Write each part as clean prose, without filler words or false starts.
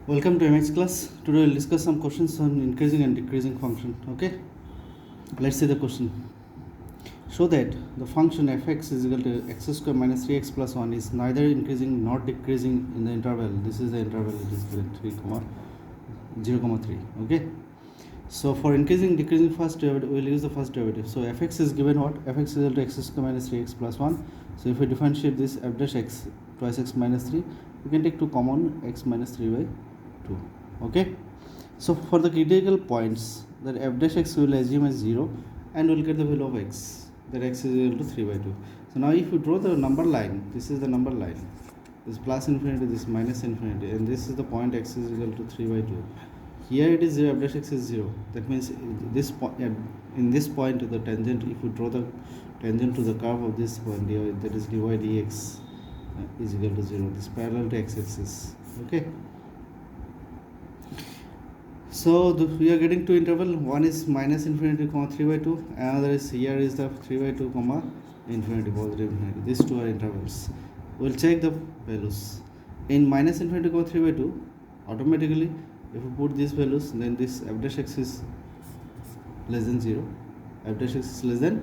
Welcome to MX class. Today we'll discuss some questions on increasing and decreasing function. Okay, let's see the question. Show that the function fx is equal to x square minus 3x plus 1 is neither increasing nor decreasing in the interval. This is the interval, it is given 3 comma 0 comma 3. Okay, so for increasing decreasing first derivative we'll use the first derivative. So fx is given what? Fx is equal to x square minus 3x plus 1. So if we differentiate this f dash x twice x minus 3, we can take 2 common, x minus 3 by 2. Okay, so for the critical points, that f dash x will assume as 0 and we'll get the value of x, that x is equal to 3 by 2. So now if you draw the number line, this is the number line, this plus infinity, this minus infinity, and this is the point x is equal to 3 by 2. Here it is 0, f dash x is 0. That means this point, in this point the tangent, if you draw the tangent to the curve of this point, that is dy dx is equal to 0. This parallel to x-axis. Okay, so we are getting two interval. One is minus infinity comma 3 by 2, another is here is the 3 by 2 comma infinity, positive infinity. These two are intervals. We'll check the values. In minus infinity comma 3 by 2, automatically if you put these values, then this f dash x is less than 0, f dash x is less than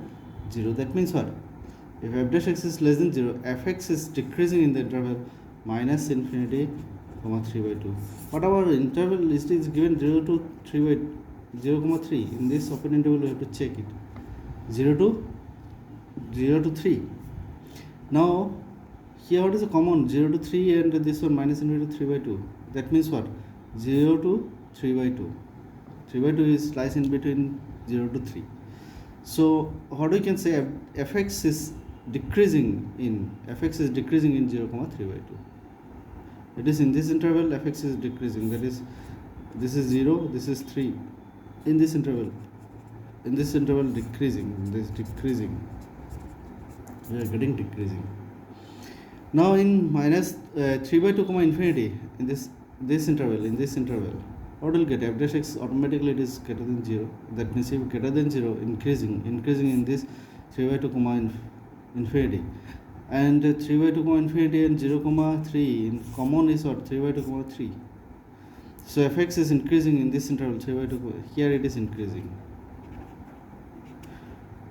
0. That means what? If f dash x is less than 0, fx is decreasing in the interval minus infinity comma 3 by 2. What our interval is given 0 to 3 by 0 comma 3. In this open interval we have to check it, 0 to 3. Now here what is the common? 0 to 3 and this one minus infinity 3 by 2. That means what? 0 to 3 by 2. 3 by 2 is lies in between 0 to 3. So what we can say, fx is decreasing in 0 comma 3 by 2. It is in this interval fx is decreasing, that is this is 0, this is 3. In this interval decreasing, we are getting decreasing. Now in minus 3 by 2 comma infinity, in this interval, what will get? F dash x automatically it is greater than 0. That means if greater than 0, increasing in this 3 by 2 comma infinity, and 3 by 2 comma infinity and 0 comma 3 in common is what? 3 by 2 comma 3. So fx is increasing in this interval 3 by 2, here it is increasing.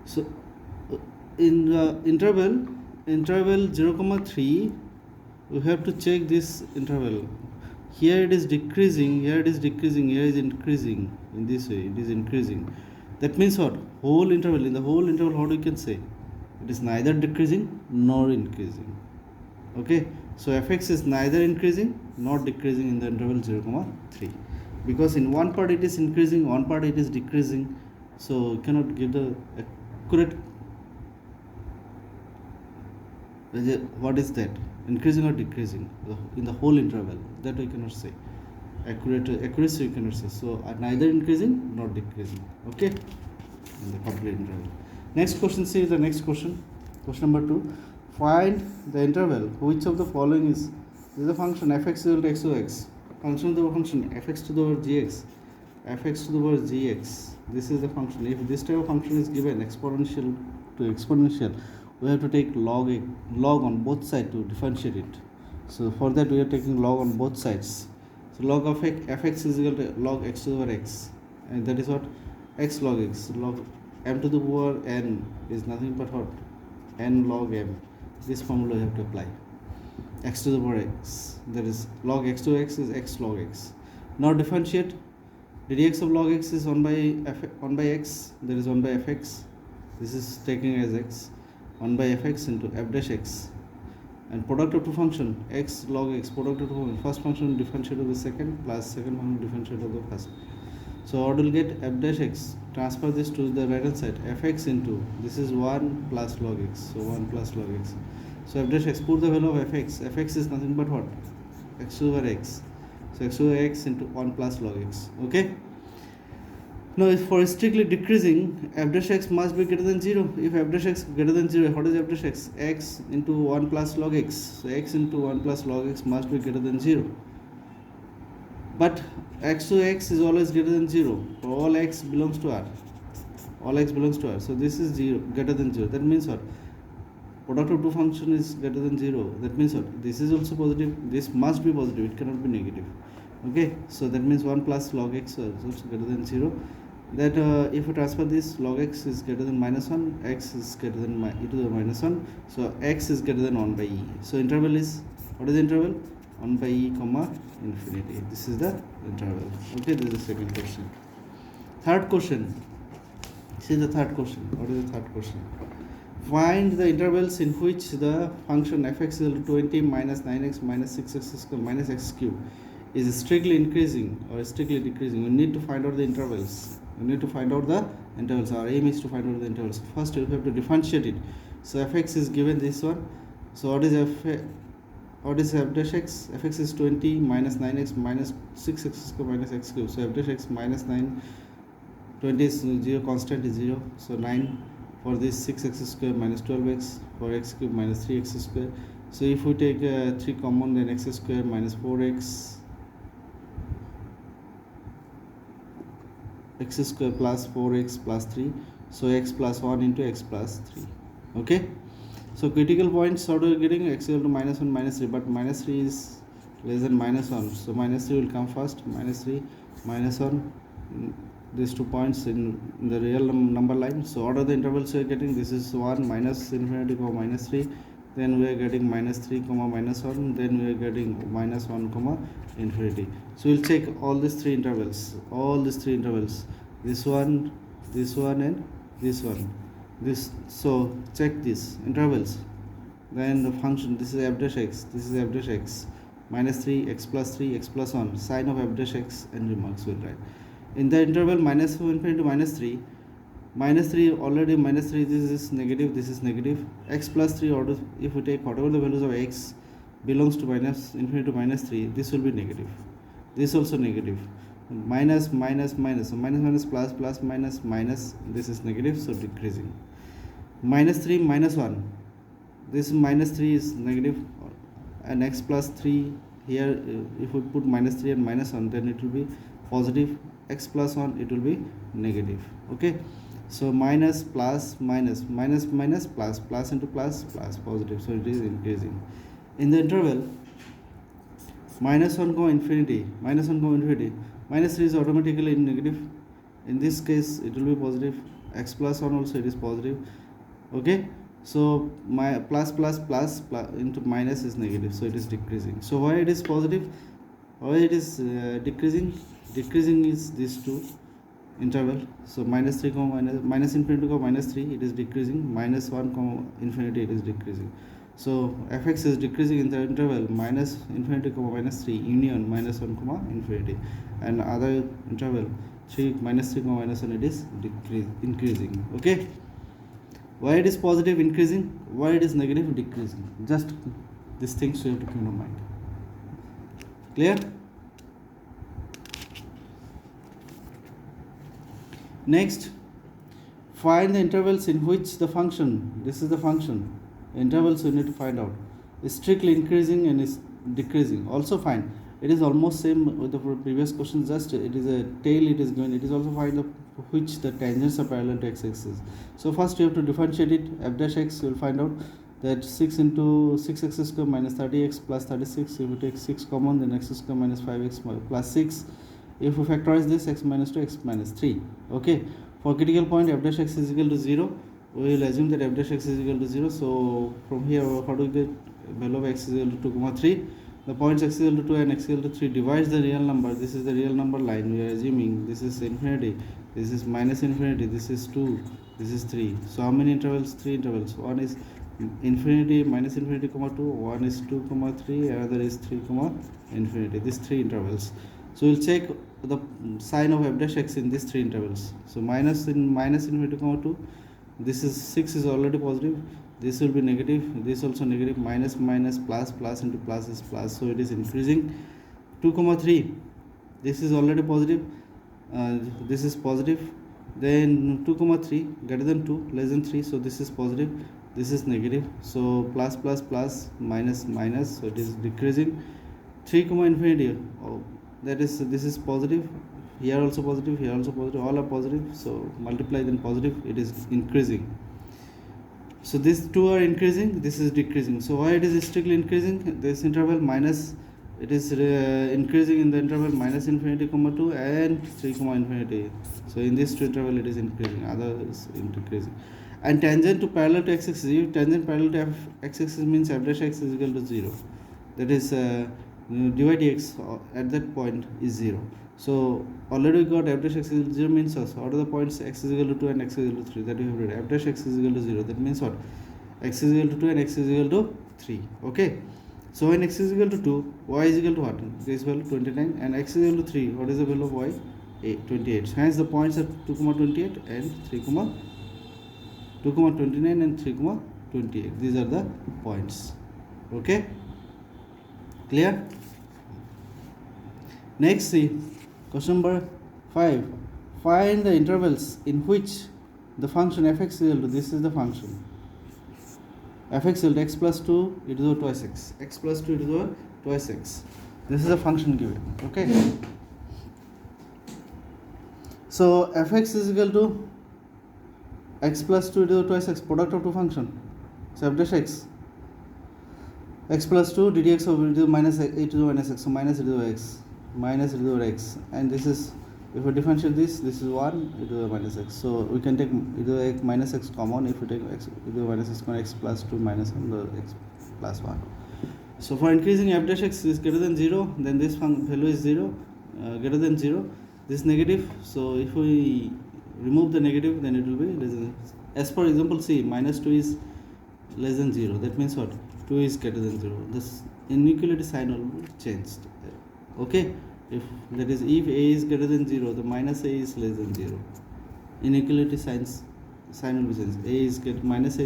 So in the interval 0 comma 3, we have to check this interval. Here it is decreasing, here it is decreasing, here is increasing. In this way it is increasing. That means what? In the whole interval, how do you can say? It is neither decreasing nor increasing. Okay, so fx is neither increasing nor decreasing in the interval 0 comma 3, because in one part it is increasing, one part it is decreasing. So you cannot give the accurate what is that, increasing or decreasing in the whole interval, that we cannot say. Accuracy we cannot say. So neither increasing nor decreasing. Okay, in the complete interval. Next question, see the next question. Question number 2. Find the interval which of the following is the function fx is equal to x over x. Function to the function fx to the power gx. Fx to the power gx. This is the function. If this type of function is given exponential to exponential, we have to take log on both sides to differentiate it. So for that we are taking log on both sides. So log of fx is equal to log x to the power x, and that is what? X log x. Log m to the power n is nothing but what? N log m. This formula you have to apply. X to the power x, that is log x to x is x log x. Now differentiate. Dx of log x is 1 by x, that is 1 by fx. This is taking as x. 1 by fx into f dash x, and product of two function x log x, product of two function, first function differentiate of the second plus second function differentiate of the first. So what will get? F dash x, transfer this to the right hand side, fx into, this is 1 plus log x, so 1 plus log x. So f dash x, put the value of fx is nothing but what? X over x. So x over x into 1 plus log x. Okay, now if for strictly decreasing, f dash x must be greater than 0. If f dash x greater than 0, what is f dash x? X into 1 plus log x. So x into 1 plus log x must be greater than 0. But x to x is always greater than 0. All x belongs to R. So this is 0, greater than 0. That means what? product of two function is greater than 0, that means what? This is also positive, this must be positive, it cannot be negative. Okay, so that means 1 plus log x is also greater than 0. That if you transfer this, log x is greater than minus 1, x is greater than e to the minus 1, so x is greater than 1 by e. So interval is, what is the interval? 1 by e comma infinity. This is the interval. Okay, this is the second question. Third question. See the third question. What is the third question? Find the intervals in which the function fx is equal to 20 minus 9x minus 6x square minus x cube is strictly increasing or strictly decreasing. You need to find out the intervals. You need to find out the intervals. Our aim is to find out the intervals. First, you have to differentiate it. So fx is given this one. So what is f dash x? Fx is 20 minus 9x minus 6x square minus x cube. So f dash x minus 9, 20 is 0, constant is 0. So 9 for this 6x square minus 12x, for x cube minus 3x square. So if we take 3 common, then x square minus 4x, x square plus 4x plus 3, so x plus 1 into x plus 3. Okay, so critical points, how are we getting? X equal to minus 1 minus 3, but minus 3 is less than minus 1, so minus 3 will come first. Minus 3 minus 1, these 2 points in the real number line. So what are the intervals we are getting? This is 1 minus infinity comma minus 3, then we are getting minus 3 comma minus 1, then we are getting minus 1 comma infinity. So we'll check all these three intervals, this one and this one, this. So check these intervals, then the function, this is f dash x, this is f dash x, minus 3, x plus 3, x plus 1, sign of f dash x, and remarks will write. In the interval minus infinity to minus 3 already minus 3, this is negative, this is negative. X plus 3, or if we take whatever the values of x belongs to minus infinity to minus 3, this will be negative, this also negative. Minus minus minus, so minus minus plus plus minus minus, this is negative, so decreasing. Minus 3 minus 1, this minus 3 is negative, and x plus 3 here, if we put minus 3 and minus 1, then it will be positive. X plus 1, it will be negative. Okay, so minus plus minus, minus minus plus, plus into plus, plus positive, so it is increasing. In the interval minus 1 comma infinity, minus 3 is automatically negative. In this case it will be positive. X plus 1 also, it is positive. Okay, so my plus plus plus plus into minus is negative, so it is decreasing. So why it is positive, why it is decreasing? Decreasing is these two interval. So minus 3 comma minus infinity comma minus 3, it is decreasing. Minus 1 comma infinity, it is decreasing. So fx is decreasing in the interval minus infinity comma minus 3 union minus 1 comma infinity, and other interval 3 minus 3 comma minus 1, it is increasing. Okay, why it is positive increasing, why it is negative decreasing? Just these things you have to keep in mind. Clear? Next, find the intervals in which the function, this is the function, intervals you need to find out, is strictly increasing and is decreasing. Also find, it is almost same with the previous question, just it is a tail it is given. It is also find the which the tangents are parallel to x-axis. So first you have to differentiate it. F dash x, you will find out that 6 into 6x square minus 30x plus 36. If you take 6 common, then x square minus 5x plus 6. If we factorize this, x minus 2, x minus 3. Okay, for critical point f dash x is equal to 0, we will assume that f dash x is equal to 0. So from here, how do we get value of x is equal to 2, 3? The points x is equal to 2 and x is equal to 3 divides the real number. This is the real number line. We are assuming this is infinity, this is minus infinity, this is 2, this is 3. So how many intervals? 3 intervals. One is infinity minus infinity comma 2, one is 2 comma 3, another is 3 comma infinity. These 3 intervals. So we'll check the sign of f dash x in these 3 intervals. So minus infinity comma 2, this is 6 is already positive, this will be negative, this also negative, minus minus plus, plus into plus is plus, so it is increasing. 2 comma 3, this is already positive, this is positive, then 2 comma 3 greater than 2 less than 3, so this is positive, this is negative, so plus plus plus minus minus, so it is decreasing. 3 comma infinity, that is, this is positive, here also positive, here also positive, all are positive, so multiply then positive, it is increasing. So these two are increasing, this is decreasing. So why it is strictly increasing? This interval minus it is increasing in the interval minus infinity comma 2 and 3 comma infinity. So in this two interval it is increasing, other is decreasing. And tangent to parallel to x-axis, if tangent parallel to x-axis means f dash x is equal to 0, that is dy dx at that point is 0. So already we got f dash x is equal to 0 means what are the points x is equal to 2 and x is equal to 3, that we have read. F dash x is equal to 0, that means what, x is equal to 2 and x is equal to 3. Okay, so when x is equal to 2, y is equal to what, this value 29, and x is equal to 3, what is the value of y, 28. Hence the points are 2 comma 28 and 3 comma 2 comma 29 and 3 comma 28. These are the points. Okay, clear? Next, see question number 5. Find the intervals in which the function fx is equal to, this is the function fx is equal to x plus 2 e to the twice x, x plus 2 e to the twice x. This is a function given. Okay, so fx is equal to x plus 2 e to the twice x, product of two function, so f dash x, x plus 2 ddx of e to the minus e to the minus x, so minus e to the x, minus e to the x, and this is, if we differentiate this is 1 e to the minus x, so we can take e to the x minus x common. If we take x e to the minus x common, x plus 2 minus 1 the x plus 1. So for increasing f dash x is greater than 0, then this value is 0, greater than 0, this negative, so if we remove the negative then it will be less than, as per example C, minus 2 is less than 0, that means what, 2 is greater than 0, this inequality sign will be changed. Okay, if that is, if a is greater than 0, the minus a is less than 0, inequality sign will be changed. A is minus a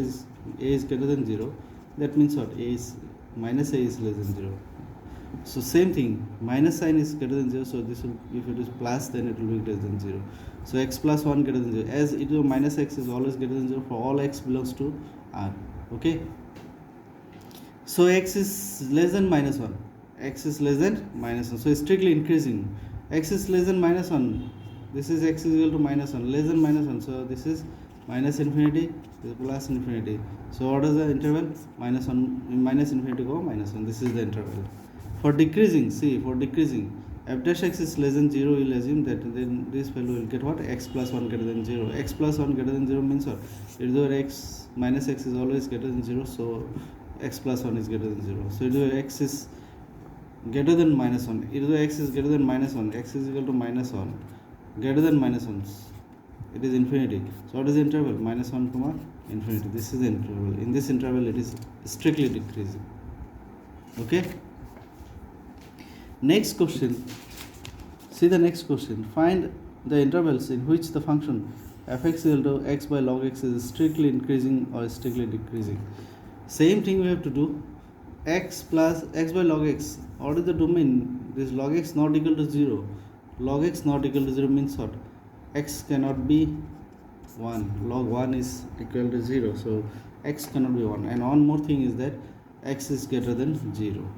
is greater than 0, that means what, a is minus a is less than 0. So same thing, minus sign is greater than 0, so this will, if it is plus then it will be greater than 0. So x plus 1 greater than 0, as e to the minus x is always greater than 0 for all x belongs to R. Okay, so x is less than minus 1, x is less than minus 1, so it's strictly increasing. X is less than minus 1, this is x is equal to minus 1, less than minus 1, so this is minus infinity, this is plus infinity. So what is the interval, minus 1, minus infinity go minus 1, this is the interval. For decreasing, see, for decreasing, f dash x is less than 0, we will assume that then this value will get what, x plus 1 greater than 0. X plus 1 greater than 0 means what, either x minus x is always greater than 0, so x plus 1 is greater than 0. So either x is greater than minus 1, either x is greater than minus 1, x is equal to minus 1, greater than minus 1, it is infinity. So what is the interval, minus 1 comma infinity, this is the interval. In this interval it is strictly decreasing. Okay, next question, see the next question, find the intervals in which the function fx is equal to x by log x is strictly increasing or strictly decreasing. Same thing we have to do, x plus x by log x, what is the domain, this log x not equal to 0, log x not equal to 0 means what, x cannot be 1, log 1 is equal to 0, so x cannot be 1, and one more thing is that x is greater than 0,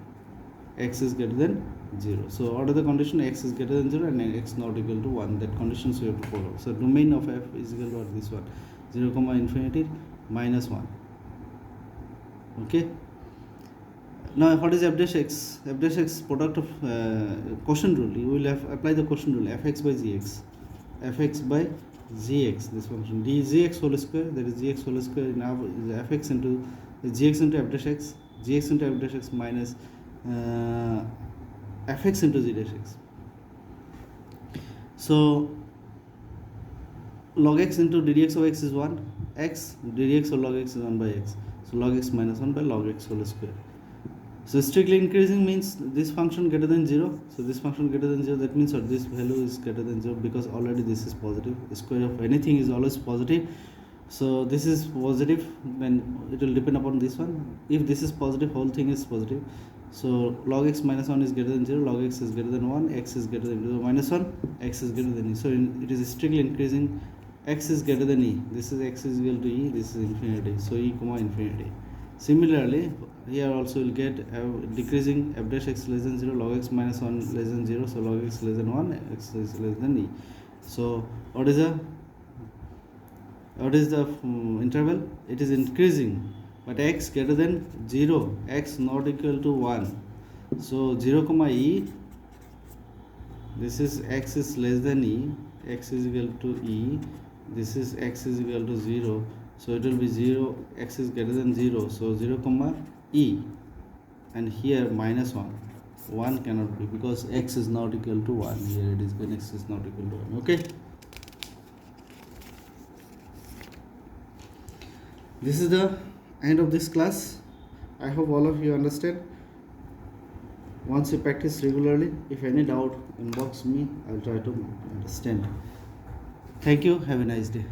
x is greater than 0. So what are the condition, x is greater than 0 and x not equal to 1, that conditions we have to follow. So domain of f is equal to what, this one, 0 comma infinity minus 1. Okay, now what is f dash x? F dash x product of quotient rule, you will have apply the quotient rule, fx by gx, fx by gx, this function dgx whole square, that is gx whole square now is fx into gx into f dash x, gx into f dash x minus fx into g dash x. So log x into ddx of x is 1, x ddx of log x is 1 by x, so log x minus 1 by log x whole square. So strictly increasing means this function greater than 0, so this function greater than 0, that means that this value is greater than 0 because already this is positive, the square of anything is always positive, so this is positive, then it will depend upon this one. If this is positive, whole thing is positive, so log x minus 1 is greater than 0, log x is greater than 1, x is greater than minus 1, x is greater than e, so it is strictly increasing, x is greater than e, this is x is equal to e, this is infinity, so e comma infinity. Similarly here also will get decreasing, f dash x less than 0, log x minus 1 less than 0, so log x less than 1, x is less than e. So what is the interval, it is increasing, but x greater than 0, x not equal to 1, So 0 comma e, this is x is less than e, x is equal to e, this is x is equal to 0, so it will be 0, x is greater than 0, so 0 comma e, and here minus 1 cannot be because x is not equal to 1, here it is when x is not equal to 1. Okay, this is the end of this class. I hope all of you understand. Once you practice regularly, if any doubt, inbox me, I'll try to understand. Thank you, have a nice day.